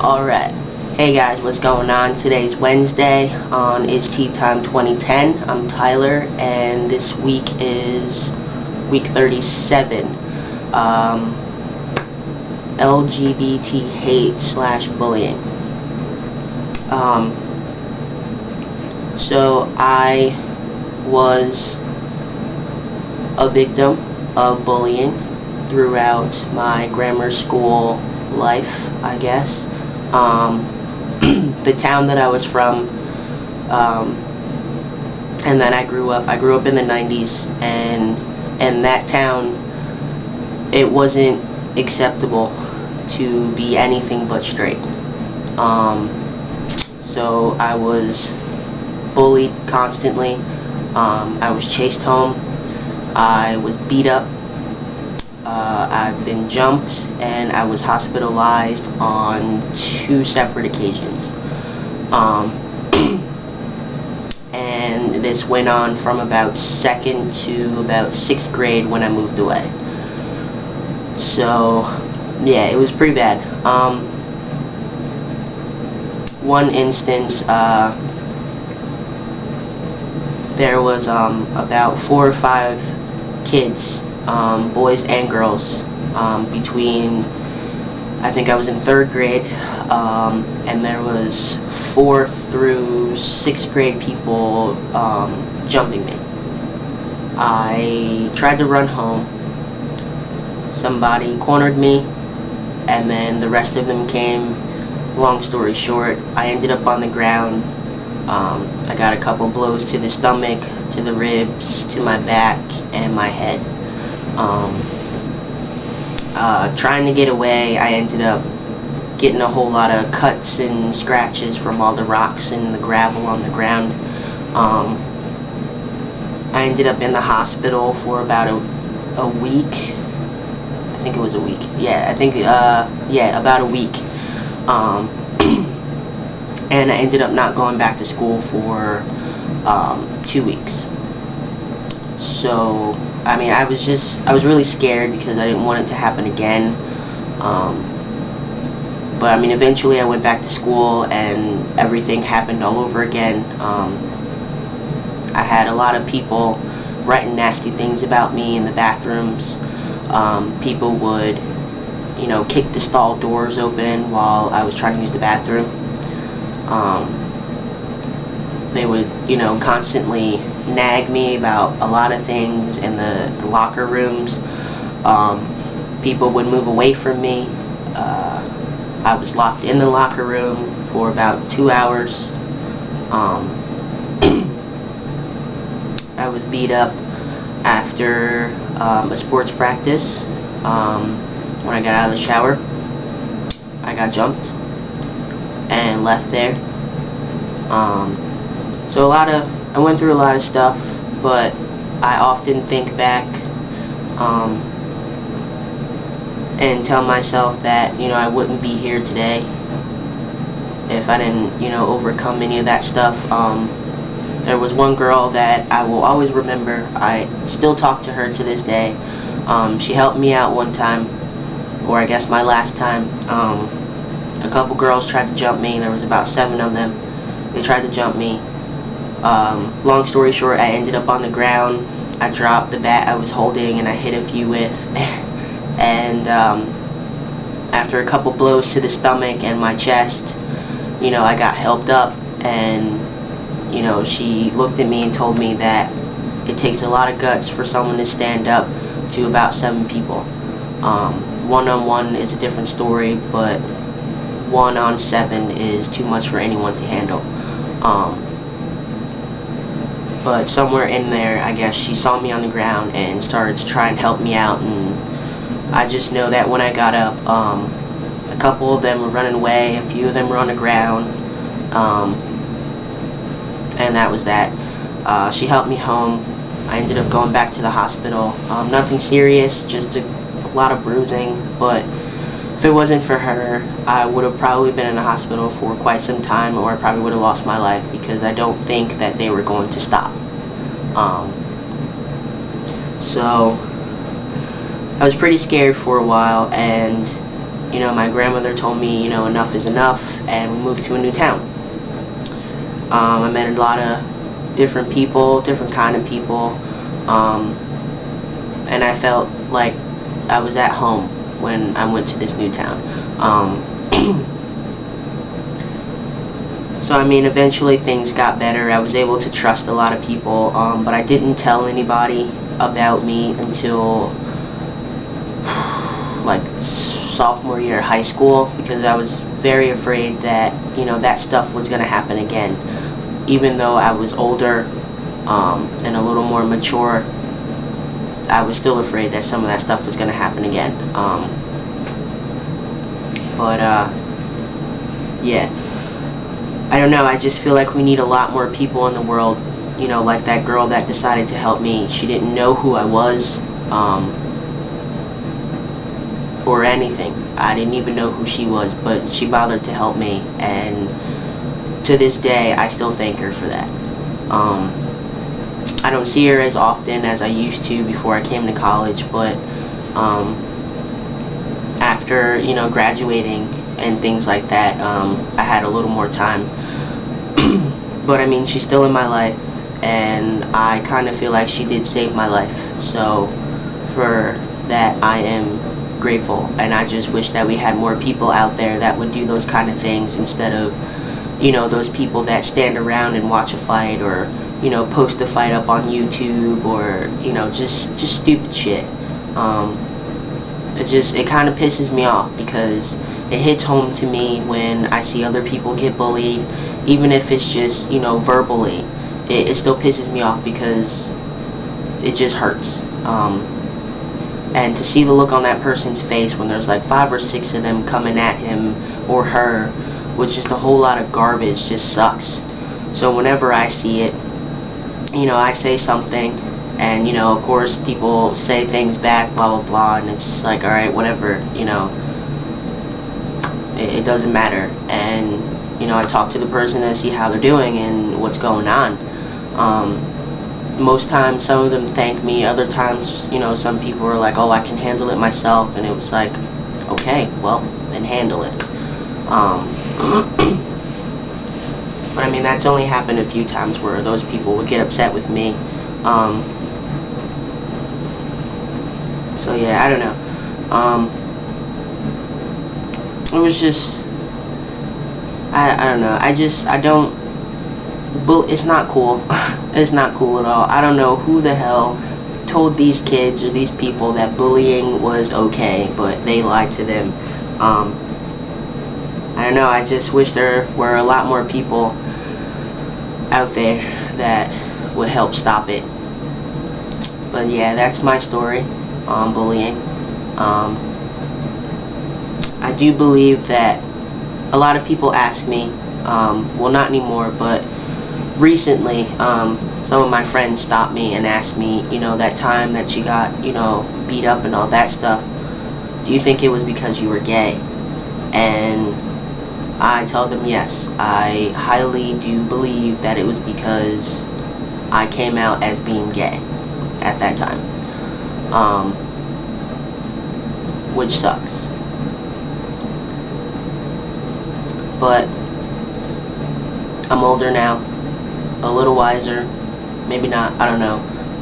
Alright. Hey guys, what's going on? Today's Wednesday on It's Tea Time 2010. I'm Tyler, and this week is week 37. LGBT hate / bullying. So I was a victim of bullying throughout my grammar school life, I guess. The town that I was from, and then I grew up in the 90s, and in that town it wasn't acceptable to be anything but straight. So I was bullied constantly. I was chased home. I was beat up. I've been jumped, and I was hospitalized on 2 separate occasions. And this went on from about 2nd to about 6th grade when I moved away. So, yeah, it was pretty bad. One instance, there was about 4 or 5 kids, boys and girls, between, I think I was in 3rd grade, and there was 4th through 6th grade people jumping me. I tried to run home. Somebody cornered me, and then the rest of them came. Long story short, I ended up on the ground. I got a couple blows to the stomach, to the ribs, to my back, and my head. Trying to get away, I ended up getting a whole lot of cuts and scratches from all the rocks and the gravel on the ground. I ended up in the hospital for about a week. I think it was a week. Yeah, about a week. And I ended up not going back to school for 2 weeks. So, I mean, I was really scared because I didn't want it to happen again. But I mean, eventually I went back to school and everything happened all over again. I had a lot of people writing nasty things about me in the bathrooms. People would, kick the stall doors open while I was trying to use the bathroom. They would, constantly nag me about a lot of things in the locker rooms. People would move away from me. I was locked in the locker room for about 2 hours. I was beat up after a sports practice. When I got out of the shower, I got jumped and left there. So I went through a lot of stuff, but I often think back and tell myself that, I wouldn't be here today if I didn't, overcome any of that stuff. There was one girl that I will always remember. I still talk to her to this day. She helped me out one time, or I guess my last time. A couple girls tried to jump me. There was about 7 of them. They tried to jump me. Long story short, I ended up on the ground. I dropped the bat I was holding and I hit a few with. And after a couple blows to the stomach and my chest, I got helped up, and she looked at me and told me that it takes a lot of guts for someone to stand up to about 7 people. One-on-one is a different story, but 1-on-7 is too much for anyone to handle. But somewhere in there, I guess she saw me on the ground and started to try and help me out, and I just know that when I got up, a couple of them were running away, a few of them were on the ground, and that was that. She helped me home. I ended up going back to the hospital. Nothing serious, just a lot of bruising, but if it wasn't for her, I would have probably been in the hospital for quite some time, or I probably would have lost my life, because I don't think that they were going to stop. So I was pretty scared for a while, and my grandmother told me, enough is enough, and we moved to a new town. I met a lot of different people, different kind of people, and I felt like I was at home when I went to this new town. So eventually things got better. I was able to trust a lot of people, but I didn't tell anybody about me until like sophomore year of high school, because I was very afraid that that stuff was going to happen again. Even though I was older and a little more mature, I was still afraid that some of that stuff was going to happen again. Yeah, I don't know, I just feel like we need a lot more people in the world, like that girl that decided to help me. She didn't know who I was, or anything. I didn't even know who she was, but she bothered to help me, and to this day, I still thank her for that. I don't see her as often as I used to before I came to college, but after, graduating and things like that, I had a little more time. But she's still in my life, and I kind of feel like she did save my life. So for that, I am grateful, and I just wish that we had more people out there that would do those kind of things instead of those people that stand around and watch a fight, or post the fight up on YouTube, or just stupid shit. It kind of pisses me off, because it hits home to me when I see other people get bullied, even if it's just verbally. It still pisses me off, because it just hurts. And to see the look on that person's face when there's like 5 or 6 of them coming at him or her with just a whole lot of garbage just sucks. So whenever I see it, I say something, and of course people say things back, blah blah blah, and it's like, alright, whatever, it doesn't matter. And I talk to the person and see how they're doing and what's going on. Most times some of them thank me, other times some people are like, oh, I can handle it myself, and it was like, okay, well, then handle it. But that's only happened a few times where those people would get upset with me. So yeah, I don't know. It was just, I don't know. It's not cool. It's not cool at all. I don't know who the hell told these kids or these people that bullying was okay, but they lied to them. I don't know, I just wish there were a lot more people out there that would help stop it. But yeah, that's my story on bullying. I do believe that a lot of people ask me, well, not anymore, but recently, some of my friends stopped me and asked me, that time that you got, beat up and all that stuff, do you think it was because you were gay? And I tell them yes, I highly do believe that it was because I came out as being gay at that time, which sucks. But I'm older now, a little wiser, maybe not, I don't know,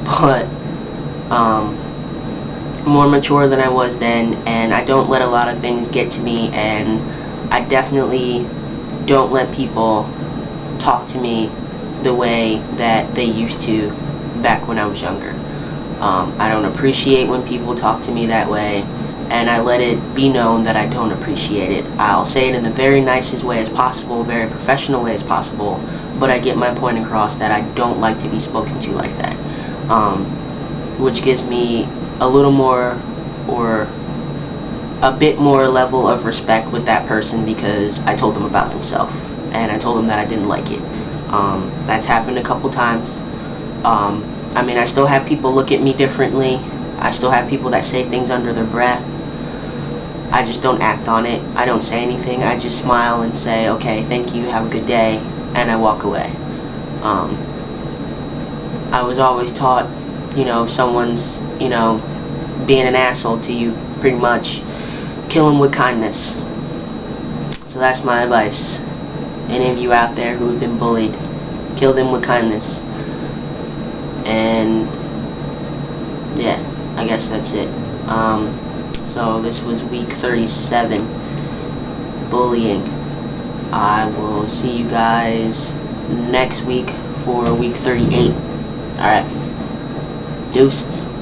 but more mature than I was then, and I don't let a lot of things get to me, and I definitely don't let people talk to me the way that they used to back when I was younger. I don't appreciate when people talk to me that way, and I let it be known that I don't appreciate it. I'll say it in the very nicest way as possible, very professional way as possible, but I get my point across that I don't like to be spoken to like that, which gives me a little more, or a bit more level of respect with that person, because I told them about themselves, and I told them that I didn't like it. That's happened a couple times. I still have people look at me differently. I still have people that say things under their breath. I just don't act on it. I don't say anything. I just smile and say, okay, thank you, have a good day, and I walk away. I was always taught, if someone's, being an asshole to you, pretty much, kill them with kindness. So that's my advice. Any of you out there who have been bullied, kill them with kindness. And yeah, I guess that's it. So this was week 37, bullying. I will see you guys next week for week 38. Alright, deuces.